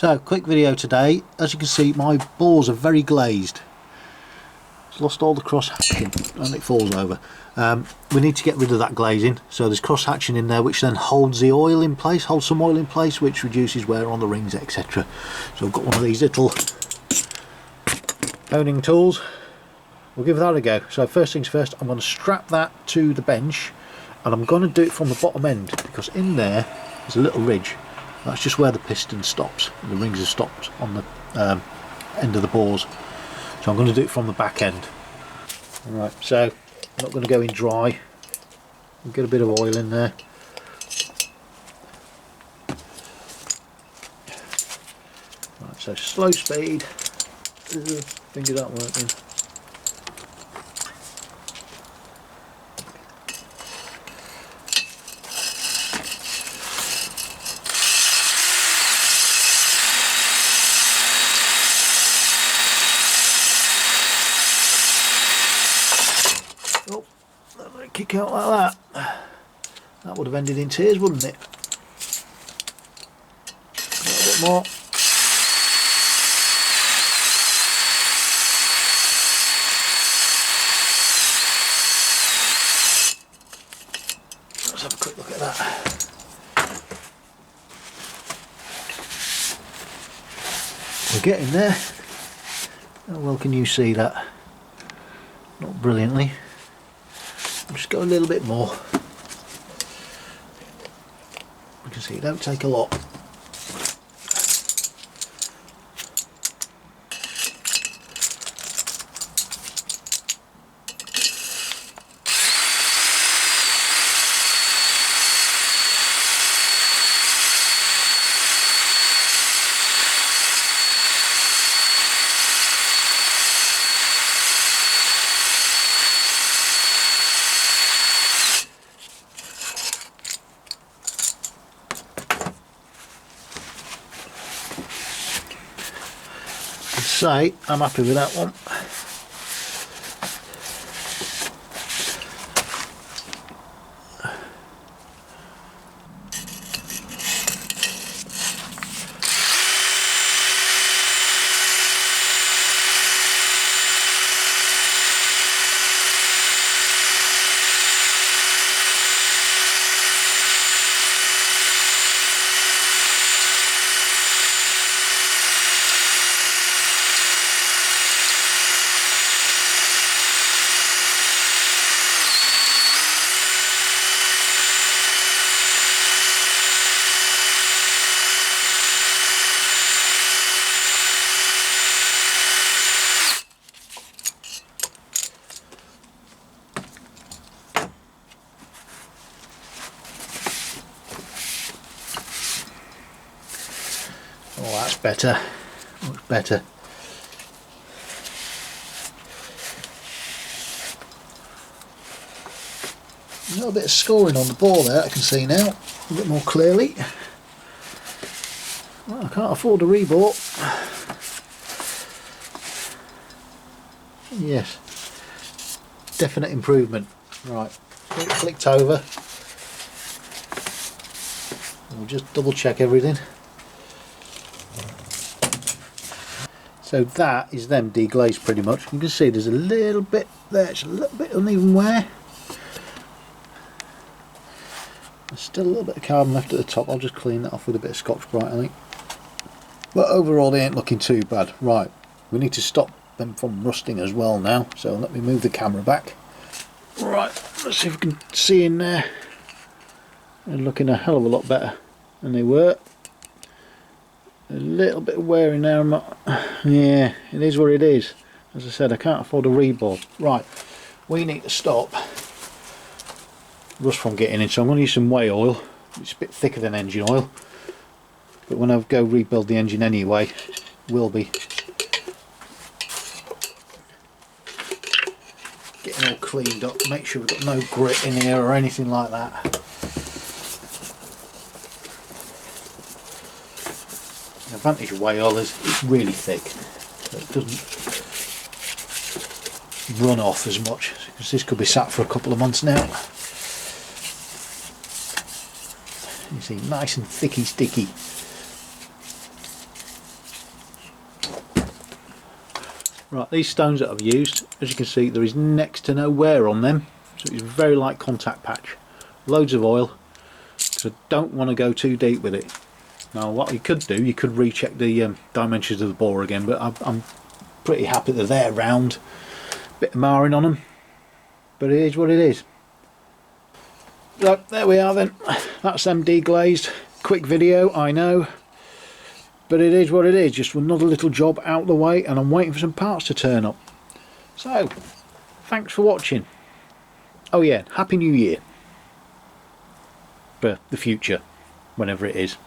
So, quick video today. As you can see, my balls are very glazed. It's lost all the cross hatching and it falls over. We need to get rid of that glazing. So there's cross hatching in there which then holds the oil in place, holds some oil in place, which reduces wear on the rings, etc. So I've got one of these little honing tools. We'll give that a go. So first things first, I'm going to strap that to the bench, and I'm going to do it from the bottom end because in there is a little ridge. That's just where the piston stops. The rings are stopped on the end of the bores. So I'm going to do it from the back end. Alright, so I'm not going to go in dry. We'll get a bit of oil in there. Right, so slow speed. Fingers aren't working. Oh, that might kick out like that. That would have ended in tears, wouldn't it? A little bit more. Let's have a quick look at that. We're getting there. How well can you see that? Not brilliantly. Just go a little bit more. You can see it don't take a lot. Say I'm happy with that one. Oh, that's better. Much better. A little bit of scoring on the ball there, I can see now. A bit more clearly. Well, I can't afford a rebore. Yes. Definite improvement. Right. Get it flicked over. We'll just double check everything. So that is them deglazed pretty much. You can see there's a little bit there, it's a little bit uneven wear. There's still a little bit of carbon left at the top. I'll just clean that off with a bit of Scotch-Brite, I think. But overall they ain't looking too bad. Right, we need to stop them from rusting as well now. So let me move the camera back. Right, let's see if we can see in there. They're looking a hell of a lot better than they were. A little bit of wear in there. Yeah, it is what it is. As I said, I can't afford a rebore. Right, we need to stop rust from getting in, so I'm going to use some whey oil. It's a bit thicker than engine oil, but when I go rebuild the engine anyway, will be getting all cleaned up. Make sure we've got no grit in here or anything like that. The advantage of whey oil is it's really thick, so it doesn't run off as much, because this could be sat for a couple of months now. You see, nice and thicky sticky. Right, these stones that I've used, as you can see, there is next to no wear on them, so it's very light contact patch. Loads of oil, so I don't want to go too deep with it. Now what you could do, you could recheck the dimensions of the bore again, but I'm pretty happy that they're round. Bit of marring on them, but it is what it is. So there we are then, that's them deglazed. Quick video, I know, but it is what it is. Just another little job out the way, and I'm waiting for some parts to turn up. So thanks for watching. Oh yeah, Happy New Year for the future, whenever it is.